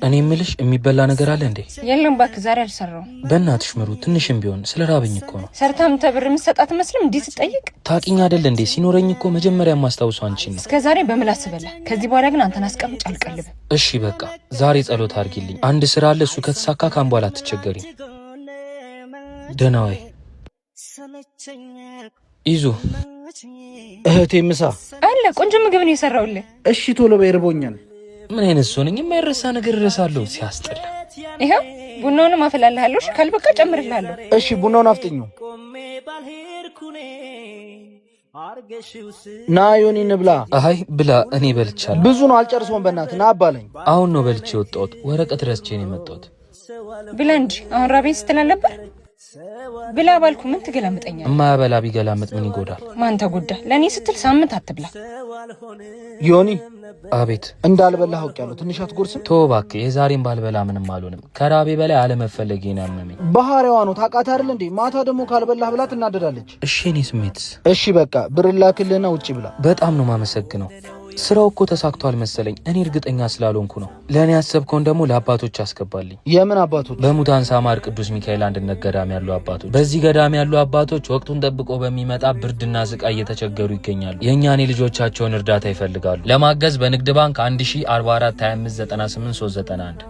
እኔ ምልሽ የሚበላ ነገር አለ እንዴ? የለም ባክ ዛሬ አልሰራው። በእናትሽ ምሩ ትንሽም ቢሆን ስለራበኝ እኮ ነው። ሰርታም ተብር መስጣት መስለም እንዴ ሲጠይቅ ታቂኝ አይደል እንዴ? ሲኖረኝ እኮ መጀመሪያ ማስታውሰው አንቺ ነው። እስከ ዛሬ በምላስ በላ። ከዚህ በኋላ ግን አንተን አስቀምጭ አልቀልብ። እሺ በቃ ዛሬ ጸሎት አድርጊልኝ። አንድ ስራ አለ እሱ ከተሳካ ካም በኋላ አትቸገሪ። ደህና ወይ ይዙ እህቴ ምሳ አለ ቆንጆ ምግብ ነው የሰራውልህ። እሺ ቶሎ በይርቦኛል። ምን አይነት ሰው ነኝ? የማይረሳ ነገር እረሳለሁ። ሲያስጠላ። ይሄው ቡናውንም አፈላልሃለሁ። እሺ ካልበቃ ጨምርልሃለሁ። እሺ ቡናውን አፍጥኙ። ና ዮኒ እንብላ። አይ ብላ፣ እኔ በልቻለሁ። ብዙ ነው አልጨርሰውም። በእናትህ ና አባለኝ። አሁን ነው በልቼ ወጣሁት። ወረቀት ረስቼ ነው የመጣሁት። ብላ እንጂ አሁን ራቤን ስትል ነበር። ብላ ባልኩ ምን ትገላምጠኛለህ? እማያበላ ቢገላምጥ ምን ይጎዳል? ማን ተጎዳ? ለኔ ስትል ሳምንት አትብላ። ዮኒ አቤት። እንዳልበላህ አውቄያለሁ። ትንሽ አትጎርስም? ተው እባክህ። የዛሬን ባልበላ ምንም አልሆንም። ከራቤ በላይ አለመፈለጌ ነው ያመመኝ። ባህሪዋ ነው ታውቃት አይደል እንዴ? ማታ ደግሞ ካልበላህ ብላ ትናደዳለች። እሺ እኔ ስሜትስ? እሺ በቃ ብር ላክልህና ውጪ ብላ። በጣም ነው ማመሰግነው። ስራው እኮ ተሳክቷል መሰለኝ። እኔ እርግጠኛ ስላልሆንኩ ነው። ለኔ ያሰብከውን ደግሞ ለአባቶች አስገባልኝ። የምን አባቶች? በሙታን ሳማር ቅዱስ ሚካኤል አንድነት ገዳም ያሉ አባቶች። በዚህ ገዳም ያሉ አባቶች ወቅቱን ጠብቆ በሚመጣ ብርድና ስቃይ እየተቸገሩ ይገኛሉ። የእኛን ልጆቻቸውን እርዳታ ይፈልጋሉ። ለማገዝ በንግድ ባንክ 1044 25 98 391